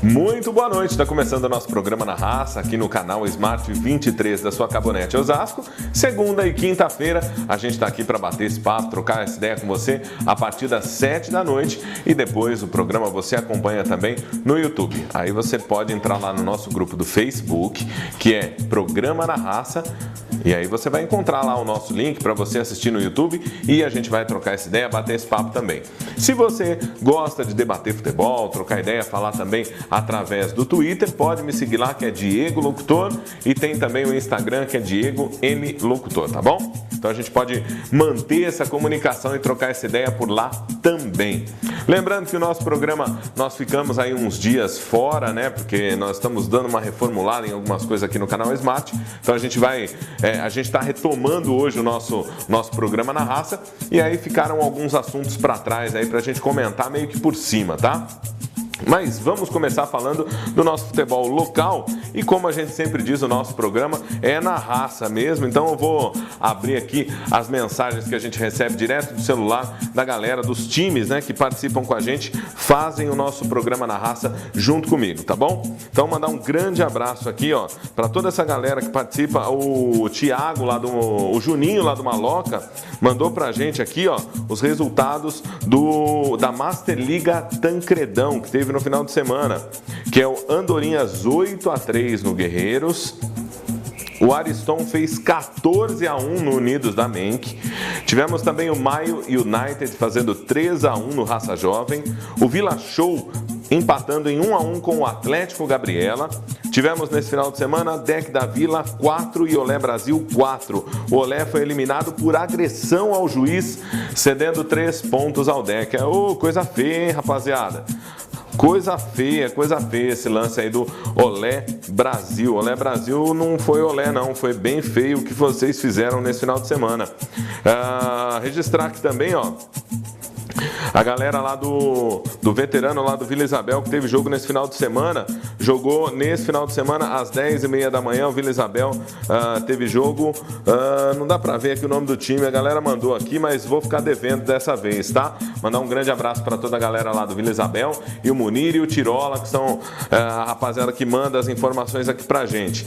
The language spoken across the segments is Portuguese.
Muito boa noite, está começando o nosso programa Na Raça, aqui no canal Smart 23 da sua Cabonete Osasco. Segunda e quinta-feira a gente está aqui para bater esse papo, trocar essa ideia com você a partir das 7 da noite e depois o programa você acompanha também no YouTube. Aí você pode entrar lá no nosso grupo do Facebook, que é Programa Na Raça, e aí você vai encontrar lá o nosso link para você assistir no YouTube e a gente vai trocar essa ideia, bater esse papo também. Se você gosta de debater futebol, trocar ideia, falar também através do Twitter, pode me seguir lá, que é Diego Locutor, e tem também o Instagram, que é Diego M Locutor, tá bom? Então a gente pode manter essa comunicação e trocar essa ideia por lá também. Lembrando que o nosso programa, nós ficamos aí uns dias fora, né? Porque nós estamos dando uma reformulada em algumas coisas aqui no canal Smart. Então a gente está retomando hoje o nosso programa Na Raça, e aí ficaram alguns assuntos para trás aí pra gente comentar meio que por cima, tá? Mas vamos começar falando do nosso futebol local e, como a gente sempre diz, o nosso programa é na raça mesmo. Então eu vou abrir aqui as mensagens que a gente recebe direto do celular da galera, dos times, né, que participam com a gente, fazem o nosso programa Na Raça junto comigo, tá bom? Então mandar um grande abraço aqui, ó, para toda essa galera que participa. O Thiago o Juninho lá do Maloca mandou pra gente aqui, ó, os resultados da Master Liga Tancredão, que teve no final de semana, que é o Andorinhas 8-3 no Guerreiros. O Ariston fez 14-1 no Unidos da Menck. Tivemos também o Maio United fazendo 3-1 no Raça Jovem. O Vila Show empatando em 1-1 com o Atlético Gabriela. Tivemos nesse final de semana Deck da Vila 4 e Olé Brasil 4. O Olé foi eliminado por agressão ao juiz, cedendo 3 pontos ao Deck. Coisa feia, hein, rapaziada? Coisa feia esse lance aí do Olé Brasil. Olé Brasil não foi Olé não, foi bem feio o que vocês fizeram nesse final de semana. Registrar aqui também, ó, a galera lá do veterano lá do Vila Isabel, que teve jogo nesse final de semana, jogou nesse final de semana às 10h30 da manhã. O Vila Isabel teve jogo, não dá pra ver aqui o nome do time, a galera mandou aqui, mas vou ficar devendo dessa vez, tá? Mandar um grande abraço para toda a galera lá do Vila Isabel, e o Munir e o Tirola, que são a rapaziada que manda as informações aqui pra gente.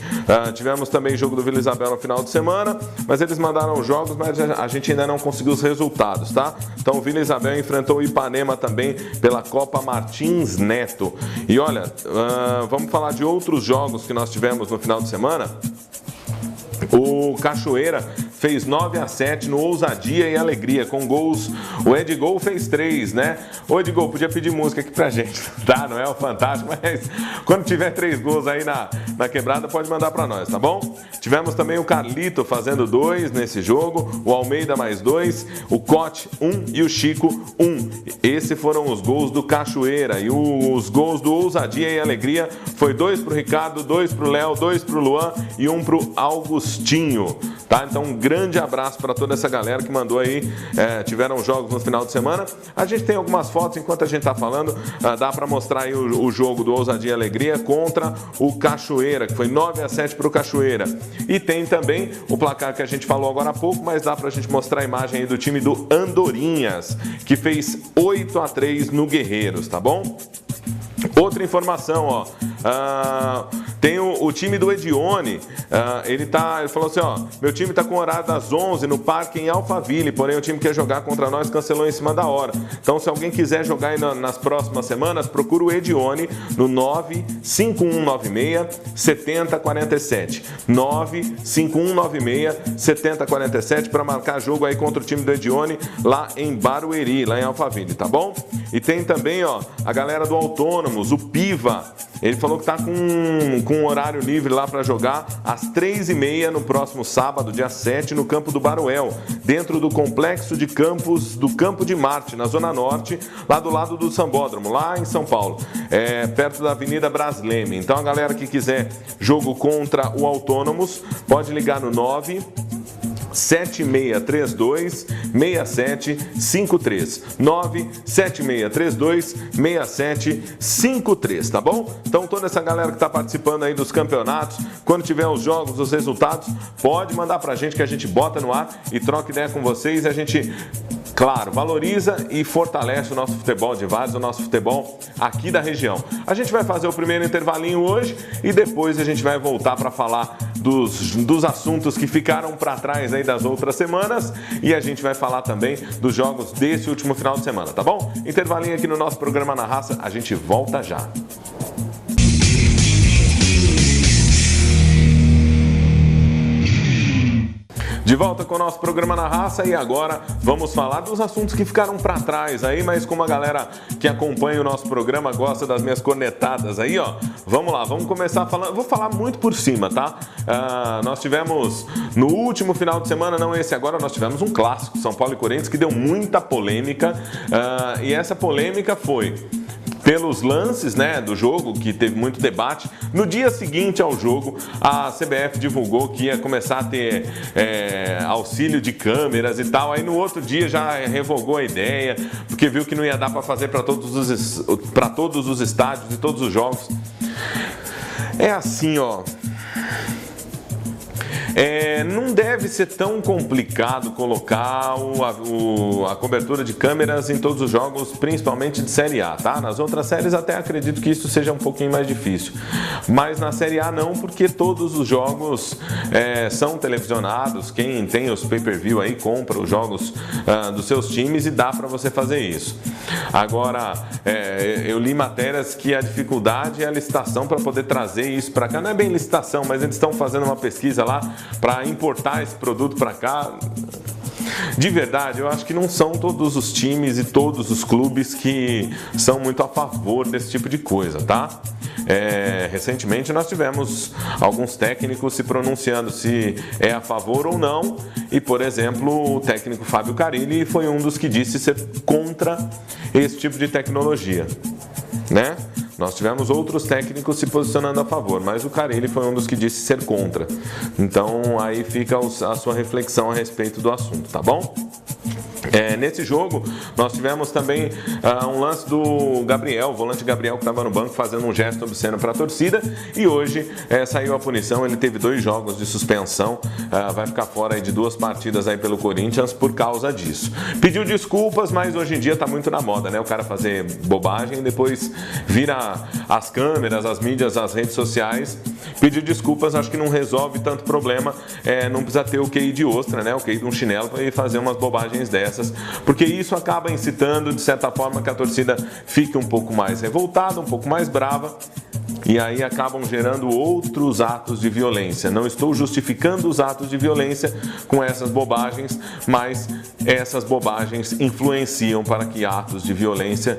Tivemos também jogo do Vila Isabel no final de semana, mas eles mandaram jogos, mas a gente ainda não conseguiu os resultados, tá? Então o Vila Isabel enfrentou o Ipanema também pela Copa Martins Neto. E olha, vamos falar de outros jogos que nós tivemos no final de semana. O Cachoeira fez 9-7 no Ousadia e Alegria, com gols. O Edgol fez 3, né? Ô Edgol, podia pedir música aqui pra gente, tá? Não é o Fantástico, mas quando tiver 3 gols aí na quebrada, pode mandar pra nós, tá bom? Tivemos também o Carlito fazendo 2 nesse jogo, o Almeida mais 2, o Cote 1 e o Chico 1. Esses foram os gols do Cachoeira. E os gols do Ousadia e Alegria foi 2 pro Ricardo, 2 pro Léo, 2 pro Luan e 1 pro Augustinho, tá? Então um grande abraço para toda essa galera que mandou aí. Tiveram jogos no final de semana. A gente tem algumas fotos enquanto a gente tá falando. Dá para mostrar aí o jogo do Ousadia e Alegria contra o Cachoeira, que foi 9-7 pro Cachoeira. E tem também o placar que a gente falou agora há pouco, mas dá pra gente mostrar a imagem aí do time do Andorinhas, que fez 8-3 no Guerreiros, tá bom? Outra informação, ó, tem o time do Edione, ele falou assim, ó, meu time tá com horário das 11 no parque em Alphaville, porém o time que quer jogar contra nós cancelou em cima da hora. Então se alguém quiser jogar aí nas próximas semanas, procura o Edione no 95196-7047, 95196-7047 para marcar jogo aí contra o time do Edione lá em Barueri, lá em Alphaville, tá bom? E tem também, ó, a galera do Autônomos, o Piva. Ele falou que tá com um horário livre lá para jogar às 3h30 no próximo sábado, dia 7, no campo do Baruel, dentro do complexo de campos do Campo de Marte, na Zona Norte, lá do lado do Sambódromo, lá em São Paulo, perto da Avenida Brasleme. Então a galera que quiser jogo contra o Autônomos, pode ligar no 97632-6753. 97632-6753, tá bom? Então toda essa galera que tá participando aí dos campeonatos, quando tiver os jogos, os resultados, pode mandar pra gente que a gente bota no ar e troca ideia com vocês e a gente claro, valoriza e fortalece o nosso futebol de Várzea, o nosso futebol aqui da região. A gente vai fazer o primeiro intervalinho hoje e depois a gente vai voltar para falar dos assuntos que ficaram para trás aí das outras semanas e a gente vai falar também dos jogos desse último final de semana, tá bom? Intervalinho aqui no nosso programa Na Raça, a gente volta já. De volta com o nosso programa Na Raça e agora vamos falar dos assuntos que ficaram para trás aí, mas como a galera que acompanha o nosso programa gosta das minhas cornetadas aí, ó, vamos lá, vamos começar falando, vou falar muito por cima, tá? Nós tivemos no último final de semana, não esse agora, nós tivemos um clássico, São Paulo e Corinthians, que deu muita polêmica e essa polêmica foi pelos lances, né, do jogo, que teve muito debate. No dia seguinte ao jogo, a CBF divulgou que ia começar a ter auxílio de câmeras e tal. Aí no outro dia já revogou a ideia, porque viu que não ia dar para fazer para todos os estádios e todos os jogos. É assim, ó. Não deve ser tão complicado colocar a cobertura de câmeras em todos os jogos, principalmente de Série A, tá? Nas outras séries até acredito que isso seja um pouquinho mais difícil, mas na Série A não, porque todos os jogos são televisionados, quem tem os pay-per-view aí compra os jogos dos seus times e dá para você fazer isso. Agora, eu li matérias que a dificuldade é a licitação para poder trazer isso para cá, não é bem licitação, mas eles estão fazendo uma pesquisa lá para importar esse produto para cá. De verdade, eu acho que não são todos os times e todos os clubes que são muito a favor desse tipo de coisa, tá? Recentemente nós tivemos alguns técnicos se pronunciando se é a favor ou não e, por exemplo, o técnico Fábio Carilli foi um dos que disse ser contra esse tipo de tecnologia, né? Nós tivemos outros técnicos se posicionando a favor, mas o Carilli foi um dos que disse ser contra. Então aí fica a sua reflexão a respeito do assunto, tá bom? Nesse jogo, nós tivemos também um lance do Gabriel, o volante Gabriel, que estava no banco fazendo um gesto obsceno para a torcida, e hoje saiu a punição. Ele teve 2 jogos de suspensão, vai ficar fora aí de 2 partidas aí pelo Corinthians por causa disso. Pediu desculpas, mas hoje em dia está muito na moda, né? O cara fazer bobagem e depois vira as câmeras, as mídias, as redes sociais. Pediu desculpas, acho que não resolve tanto problema, não precisa ter o QI de ostra, né? O QI de um chinelo para ir fazer umas bobagens dessas, porque isso acaba incitando, de certa forma, que a torcida fique um pouco mais revoltada, um pouco mais brava, e aí acabam gerando outros atos de violência. Não estou justificando os atos de violência com essas bobagens, mas essas bobagens influenciam para que atos de violência,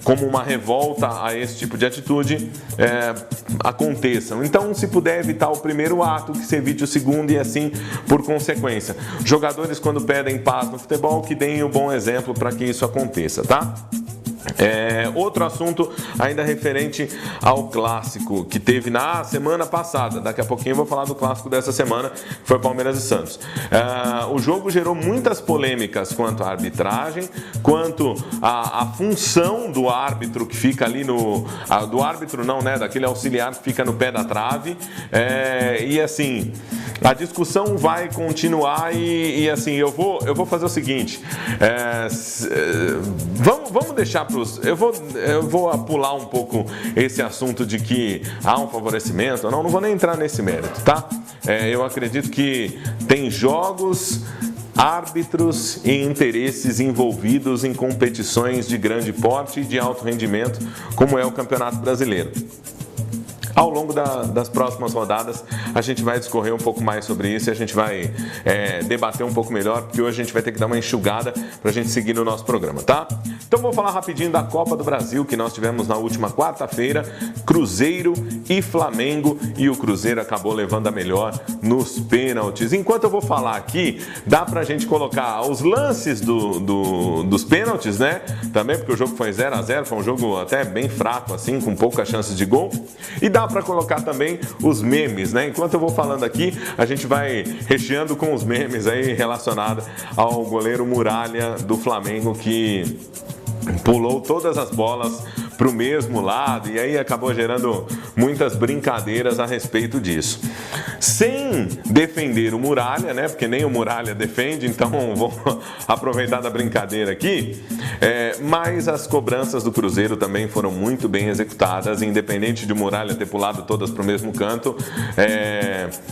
como uma revolta a esse tipo de atitude, aconteçam. Então, se puder evitar o primeiro ato, que se evite o segundo e assim por consequência. Jogadores, quando pedem paz no futebol, que deem um bom exemplo para que isso aconteça, tá? Outro assunto ainda referente ao clássico que teve na semana passada. Daqui a pouquinho eu vou falar do clássico dessa semana, que foi Palmeiras e Santos. O jogo gerou muitas polêmicas quanto à arbitragem, quanto à função do árbitro que fica ali do árbitro não, né? Daquele auxiliar que fica no pé da trave. E assim, a discussão vai continuar e assim, eu vou fazer o seguinte, vamos deixar para os... Eu vou pular um pouco esse assunto de que há um favorecimento, não vou nem entrar nesse mérito, tá? Eu acredito que tem jogos, árbitros e interesses envolvidos em competições de grande porte e de alto rendimento, como é o Campeonato Brasileiro. Ao longo das próximas rodadas, a gente vai discorrer um pouco mais sobre isso e a gente vai debater um pouco melhor, porque hoje a gente vai ter que dar uma enxugada para a gente seguir no nosso programa, tá? Então vou falar rapidinho da Copa do Brasil, que nós tivemos na última quarta-feira, Cruzeiro e Flamengo, e o Cruzeiro acabou levando a melhor nos pênaltis. Enquanto eu vou falar aqui, dá pra gente colocar os lances dos pênaltis, né? Também porque o jogo foi 0-0, foi um jogo até bem fraco, assim, com poucas chances de gol. E dá para colocar também os memes, né? Enquanto eu vou falando aqui, a gente vai recheando com os memes aí relacionados ao goleiro Muralha do Flamengo, que pulou todas as bolas para o mesmo lado, e aí acabou gerando muitas brincadeiras a respeito disso. Sem defender o Muralha, né? Porque nem o Muralha defende, então vou aproveitar da brincadeira aqui. Mas as cobranças do Cruzeiro também foram muito bem executadas, independente de o Muralha ter pulado todas para o mesmo canto.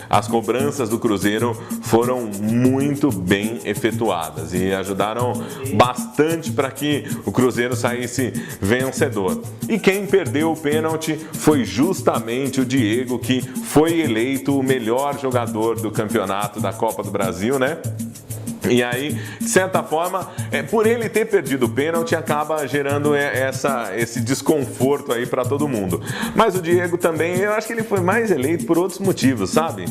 As cobranças do Cruzeiro foram muito bem efetuadas e ajudaram bastante para que o Cruzeiro saísse vencedor. E quem perdeu o pênalti foi justamente o Diego, que foi eleito o melhor jogador do campeonato da Copa do Brasil, né? E aí, de certa forma, por ele ter perdido o pênalti, acaba gerando esse desconforto aí para todo mundo. Mas o Diego também, eu acho que ele foi mais eleito por outros motivos, sabe?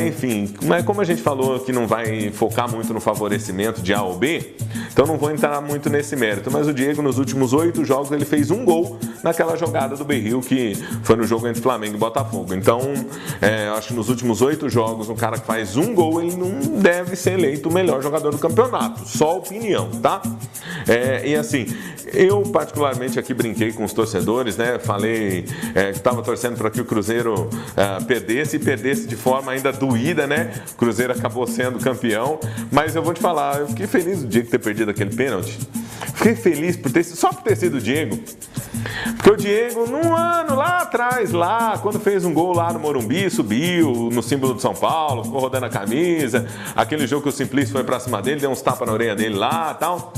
Enfim, mas como a gente falou que não vai focar muito no favorecimento de A ou B, então não vou entrar muito nesse mérito. Mas o Diego, nos últimos 8 jogos, ele fez um gol naquela jogada do Beryl, que foi no jogo entre Flamengo e Botafogo. Então, eu acho que nos últimos 8 jogos, um cara que faz um gol, ele não deve ser eleito o melhor jogador do campeonato, só opinião, tá? E assim, eu particularmente aqui brinquei com os torcedores, né? Falei que estava torcendo para que o Cruzeiro perdesse e perdesse de forma ainda doída, né? O Cruzeiro acabou sendo campeão, mas eu vou te falar, eu fiquei feliz do Diego ter perdido aquele pênalti. Fiquei feliz só por ter sido o Diego. Porque o Diego, num ano lá atrás, quando fez um gol lá no Morumbi, subiu no símbolo de São Paulo, ficou rodando a camisa, aquele jogo que o Simplício foi pra cima dele, deu uns tapas na orelha dele lá e tal.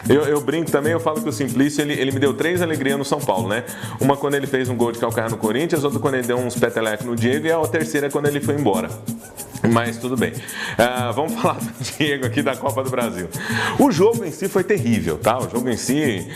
Eu brinco também, eu falo que o Simplício, ele me deu 3 alegrias no São Paulo, né? Uma quando ele fez um gol de calcanhar no Corinthians, outra quando ele deu uns peteleco no Diego, e a terceira quando ele foi embora. Mas tudo bem. Vamos falar do Diego aqui da Copa do Brasil. O jogo em si foi terrível, tá? O jogo em si,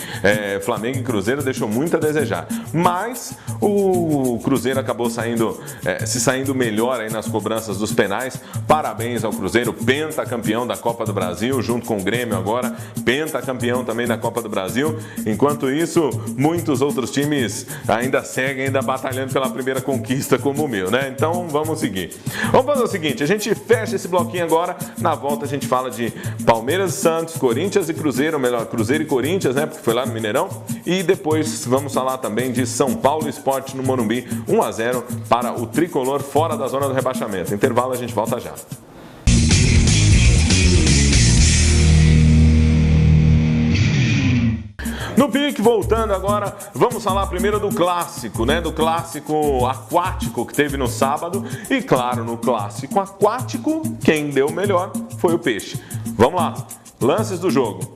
Flamengo e Cruzeiro deixou muito a desejar. Mas o Cruzeiro acabou se saindo melhor aí nas cobranças dos penais. Parabéns ao Cruzeiro, pentacampeão da Copa do Brasil, junto com o Grêmio agora, pentacampeão também da Copa do Brasil. Enquanto isso, muitos outros times ainda seguem batalhando pela primeira conquista como o meu, né? Então vamos seguir. Vamos fazer o seguinte, a gente fecha esse bloquinho agora, na volta a gente fala de Palmeiras e Santos, Corinthians e Cruzeiro, ou melhor, Cruzeiro e Corinthians, né, porque foi lá no Mineirão, e depois vamos falar também de São Paulo Sport no Morumbi, 1-0 para o Tricolor fora da zona do rebaixamento. Intervalo, a gente volta já. No pique, voltando agora, vamos falar primeiro do clássico, né? Do clássico aquático que teve no sábado. E claro, no clássico aquático, quem deu melhor foi o Peixe. Vamos lá, lances do jogo.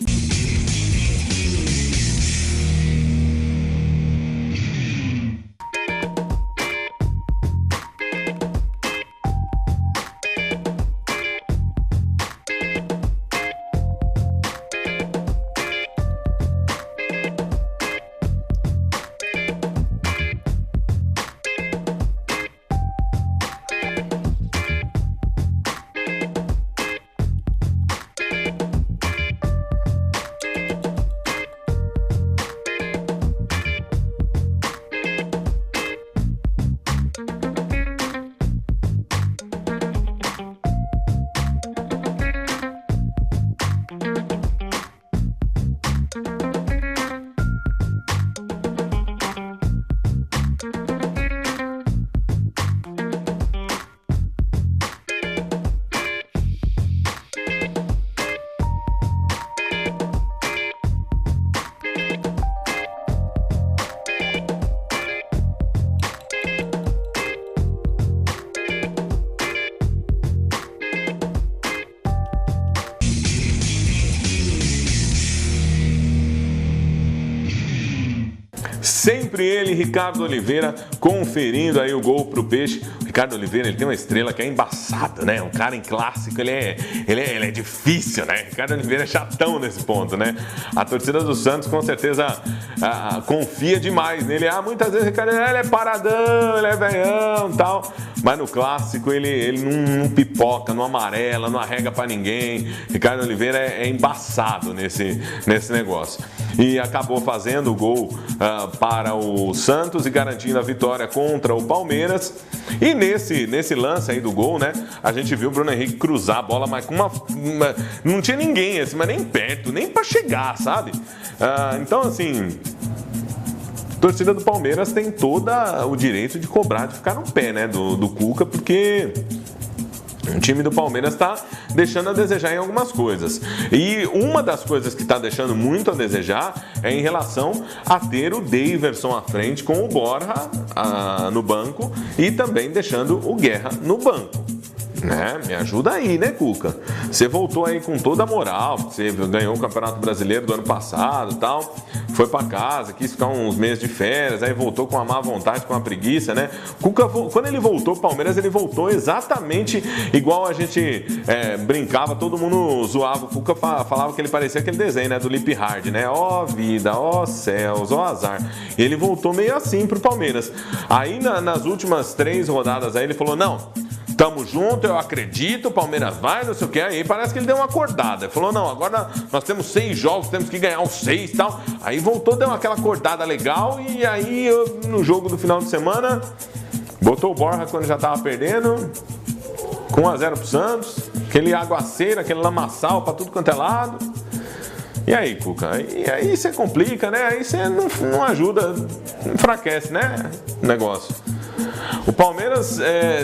Sempre ele, Ricardo Oliveira, conferindo aí o gol pro Peixe. O Ricardo Oliveira, ele tem uma estrela que é embaçada, né? Um cara em clássico, ele é difícil, né? Ricardo Oliveira é chatão nesse ponto, né? A torcida do Santos, com certeza, confia demais nele. Muitas vezes o Ricardo ele é paradão, ele é velhão e tal. Mas no clássico, ele não pipoca, não amarela, não arrega pra ninguém. Ricardo Oliveira é embaçado nesse negócio. E acabou fazendo o gol para o Santos e garantindo a vitória contra o Palmeiras. E nesse lance aí do gol, né, a gente viu o Bruno Henrique cruzar a bola, mas com não tinha ninguém, assim, mas nem perto, nem para chegar, sabe? Então, assim, A torcida do Palmeiras tem todo o direito de cobrar, de ficar no pé, né, do Cuca, porque o time do Palmeiras está deixando a desejar em algumas coisas. E uma das coisas que está deixando muito a desejar é em relação a ter o Daverson à frente com o Borja no banco e também deixando o Guerra no banco. Né? Me ajuda aí, né, Cuca? Você voltou aí com toda a moral, você ganhou o Campeonato Brasileiro do ano passado e tal, foi pra casa, quis ficar uns meses de férias, aí voltou com a má vontade, com a preguiça, né? Cuca, quando ele voltou pro Palmeiras, ele voltou exatamente igual a gente brincava, todo mundo zoava o Cuca, falava que ele parecia aquele desenho, né, do Lip Hard, né? Ó vida, ó céus, ó azar. E ele voltou meio assim pro Palmeiras. Aí nas últimas 3 rodadas aí ele falou, não, tamo junto, eu acredito, o Palmeiras vai, não sei o que. Aí parece que ele deu uma acordada. Ele falou, não, agora nós temos 6 jogos, temos que ganhar os 6 e tal. Aí voltou, deu aquela acordada legal e aí no jogo do final de semana, botou o Borja quando já tava perdendo, com 1-0 pro Santos, aquele aguaceiro, aquele lamaçal pra tudo quanto é lado. E aí, Cuca? E aí você complica, né? Aí você não ajuda, enfraquece, né? O negócio. O Palmeiras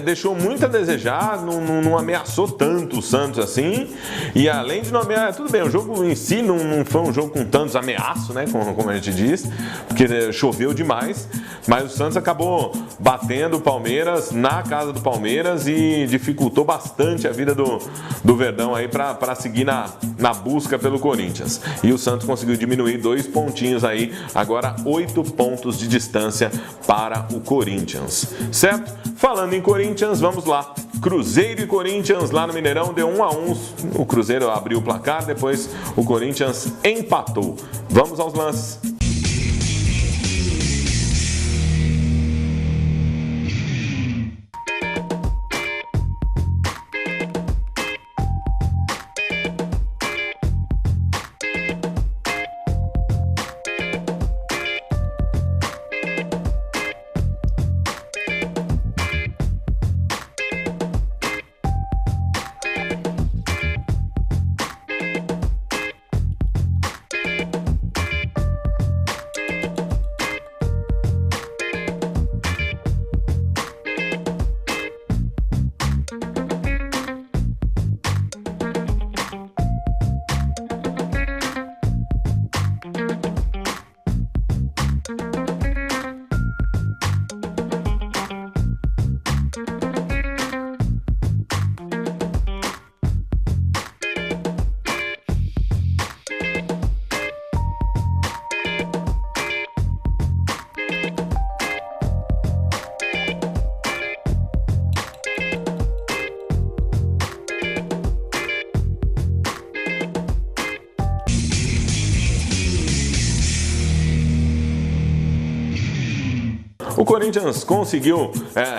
deixou muito a desejar, não ameaçou tanto o Santos assim, e além de não ameaçar, tudo bem, o jogo em si não foi um jogo com tantos ameaços, né, como a gente diz, porque choveu demais, mas o Santos acabou batendo o Palmeiras na casa do Palmeiras e dificultou bastante a vida do Verdão aí para seguir na busca pelo Corinthians. E o Santos conseguiu diminuir 2 pontinhos aí, agora 8 pontos de distância para o Corinthians. Certo? Falando em Corinthians, vamos lá. Cruzeiro e Corinthians lá no Mineirão deu 1-1. O Cruzeiro abriu o placar, depois o Corinthians empatou. Vamos aos lances. O Corinthians conseguiu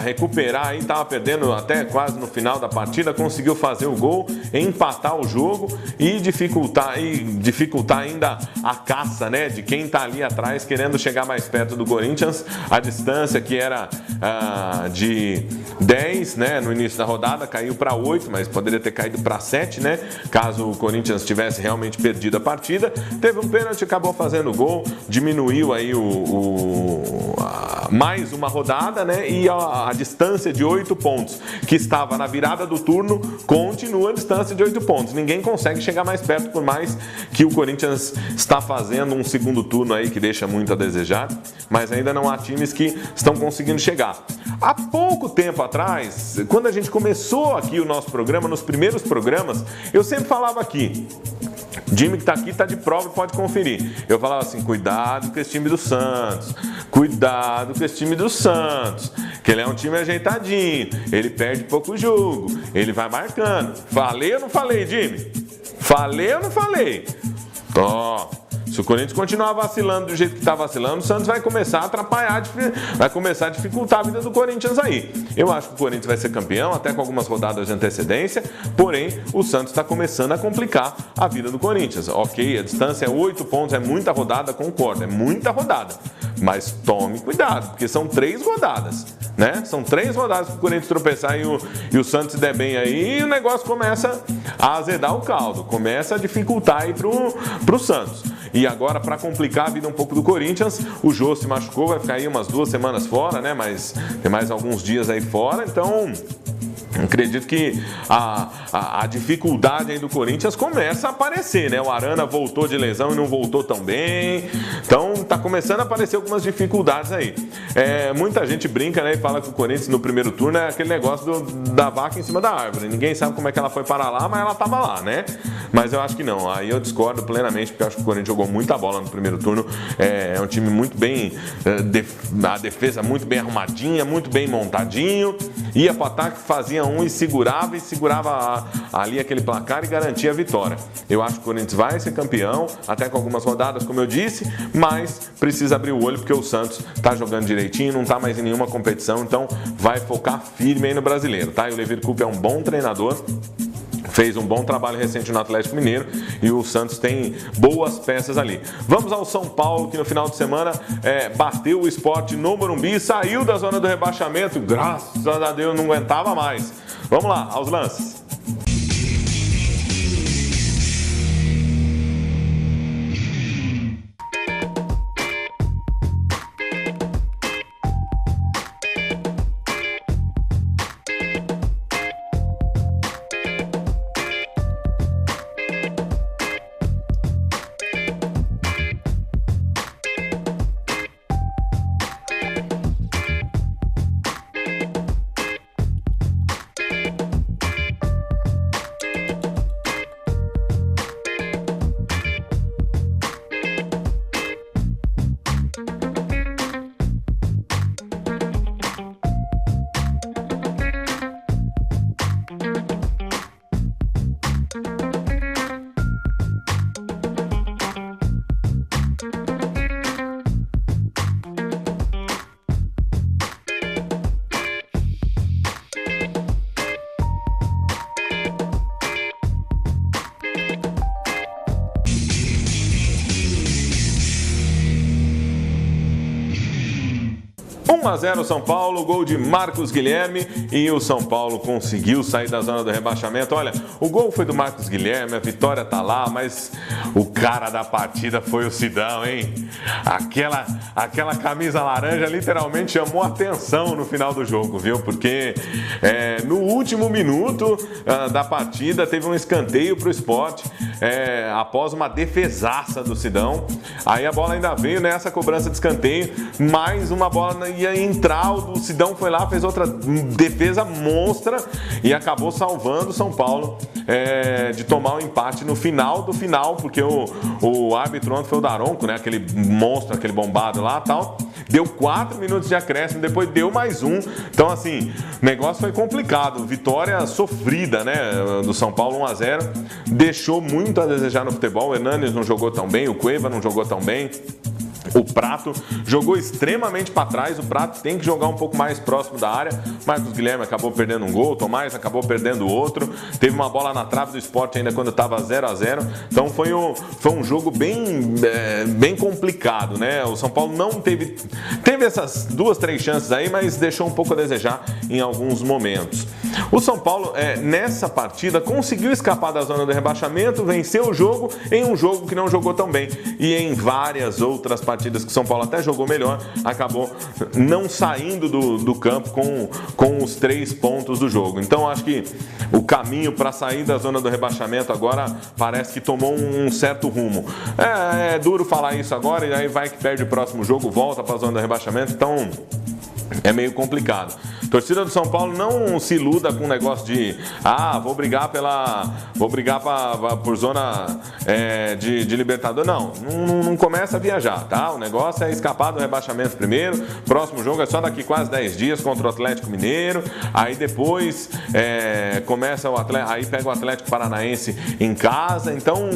recuperar, estava perdendo até quase no final da partida, conseguiu fazer o gol, empatar o jogo e dificultar ainda a caça, né, de quem está ali atrás querendo chegar mais perto do Corinthians. A distância que era de 10, né, no início da rodada, caiu para 8, mas poderia ter caído para 7, né, caso o Corinthians tivesse realmente perdido a partida. Teve um pênalti, acabou fazendo o gol, diminuiu aí mais uma rodada, né? E a distância de 8 pontos que estava na virada do turno continua a distância de 8 pontos. Ninguém consegue chegar mais perto, por mais que o Corinthians está fazendo um segundo turno aí que deixa muito a desejar, mas ainda não há times que estão conseguindo chegar. Há pouco tempo atrás, quando a gente começou aqui o nosso programa, nos primeiros programas, eu sempre falava aqui, Jimmy que tá aqui tá de prova e pode conferir. Eu falava assim, cuidado com esse time do Santos, cuidado com esse time do Santos, que ele é um time ajeitadinho, ele perde pouco jogo, ele vai marcando. Falei ou não falei, Jimmy? Falei ou não falei? Ó, se o Corinthians continuar vacilando do jeito que está vacilando, o Santos vai começar a atrapalhar, vai começar a dificultar a vida do Corinthians aí. Eu acho que o Corinthians vai ser campeão, até com algumas rodadas de antecedência, porém, o Santos está começando a complicar a vida do Corinthians. Ok, a distância é 8 pontos, é muita rodada, concordo, é muita rodada. Mas tome cuidado, porque são 3 rodadas, né? São 3 rodadas para o Corinthians tropeçar e o Santos se der bem aí, e o negócio começa a azedar o caldo, começa a dificultar aí pro Santos. E agora, para complicar a vida um pouco do Corinthians, o Jô se machucou, vai ficar aí umas 2 semanas fora, né? Mas tem mais alguns dias aí fora, então acredito que a dificuldade aí do Corinthians começa a aparecer, né? O Arana voltou de lesão e não voltou tão bem. Então tá começando a aparecer algumas dificuldades aí. Muita gente brinca, né? E fala que o Corinthians no primeiro turno é aquele negócio da vaca em cima da árvore. Ninguém sabe como é que ela foi para lá, mas ela tava lá, né? Mas eu acho que não. Aí eu discordo plenamente, porque eu acho que o Corinthians jogou muita bola no primeiro turno. É um time muito bem... a defesa muito bem arrumadinha, muito bem montadinho. Ia pro ataque, fazia e segurava ali aquele placar e garantia a vitória. Eu acho que o Corinthians vai ser campeão, até com algumas rodadas, como eu disse, mas precisa abrir o olho porque o Santos tá jogando direitinho, não tá mais em nenhuma competição, então vai focar firme aí no brasileiro, tá? E o Levir Coupe é um bom treinador, fez um bom trabalho recente no Atlético Mineiro e o Santos tem boas peças ali. Vamos ao São Paulo, que no final de semana bateu o Sport no Morumbi, saiu da zona do rebaixamento, graças a Deus não aguentava mais. Vamos lá, aos lances. 1-0 São Paulo, gol de Marcos Guilherme e o São Paulo conseguiu sair da zona do rebaixamento. Olha, o gol foi do Marcos Guilherme, a vitória tá lá, mas o cara da partida foi o Sidão, hein? Aquela camisa laranja literalmente chamou a atenção no final do jogo, viu? Porque no último minuto da partida teve um escanteio pro Sport após uma defesaça do Sidão. Aí a bola ainda veio nessa cobrança de escanteio, mais uma bola ia entrar, o Sidão foi lá, fez outra defesa monstra e acabou salvando o São Paulo de tomar o empate no final do final, porque o árbitro ontem foi o Daronco, né? Aquele monstro, aquele bombado lá e tal. Deu 4 minutos de acréscimo, depois deu mais um. Então, assim, o negócio foi complicado. Vitória sofrida, né? Do São Paulo 1-0. Deixou muito a desejar no futebol. O Hernanes não jogou tão bem, o Cueva não jogou tão bem. O Prato jogou extremamente para trás, o Prato tem que jogar um pouco mais próximo da área. Marcos Guilherme acabou perdendo um gol, Tomás acabou perdendo outro. Teve uma bola na trave do Sport ainda quando estava 0-0. Então foi um jogo bem complicado, né? O São Paulo não teve essas 2, 3 chances aí, mas deixou um pouco a desejar em alguns momentos. O São Paulo, nessa partida, conseguiu escapar da zona do rebaixamento, venceu o jogo em um jogo que não jogou tão bem. E em várias outras partidas que o São Paulo até jogou melhor, acabou não saindo do campo com os 3 pontos do jogo. Então acho que o caminho para sair da zona do rebaixamento agora parece que tomou um certo rumo. É duro falar isso agora, e aí vai que perde o próximo jogo, volta para a zona do rebaixamento, então é meio complicado. Torcida do São Paulo não se iluda com o negócio de vou brigar por zona de Libertadores. Não começa a viajar, tá? O negócio é escapar do rebaixamento primeiro. Próximo jogo é só daqui quase 10 dias contra o Atlético Mineiro. Aí depois começa aí pega o Atlético Paranaense em casa. Então,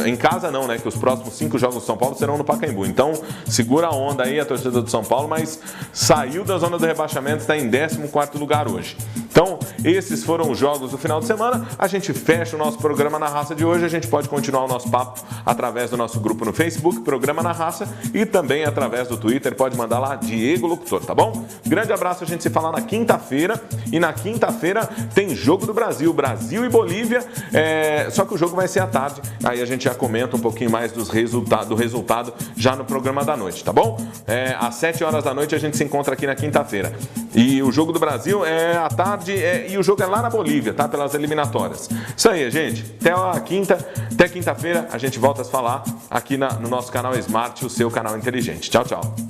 em casa não, né? Que os próximos 5 jogos do São Paulo serão no Pacaembu. Então, segura a onda aí a torcida do São Paulo, mas saiu da zona do rebaixamento Estudiantes está em 14º lugar hoje. Então, esses foram os jogos do final de semana. A gente fecha o nosso programa Na Raça de hoje. A gente pode continuar o nosso papo através do nosso grupo no Facebook, Programa Na Raça, e também através do Twitter. Pode mandar lá, Diego Locutor, tá bom? Grande abraço, a gente se fala na quinta-feira. E na quinta-feira tem Jogo do Brasil, Brasil e Bolívia. Só que o jogo vai ser à tarde. Aí a gente já comenta um pouquinho mais do resultado já no programa da noite, tá bom? Às 7 horas da noite a gente se encontra aqui na quinta-feira. E o Jogo do Brasil é à tarde e o jogo é lá na Bolívia, tá? Pelas eliminatórias. Isso aí, gente. Até quinta-feira a gente volta a se falar aqui no nosso canal Smart, o seu canal inteligente. Tchau, tchau.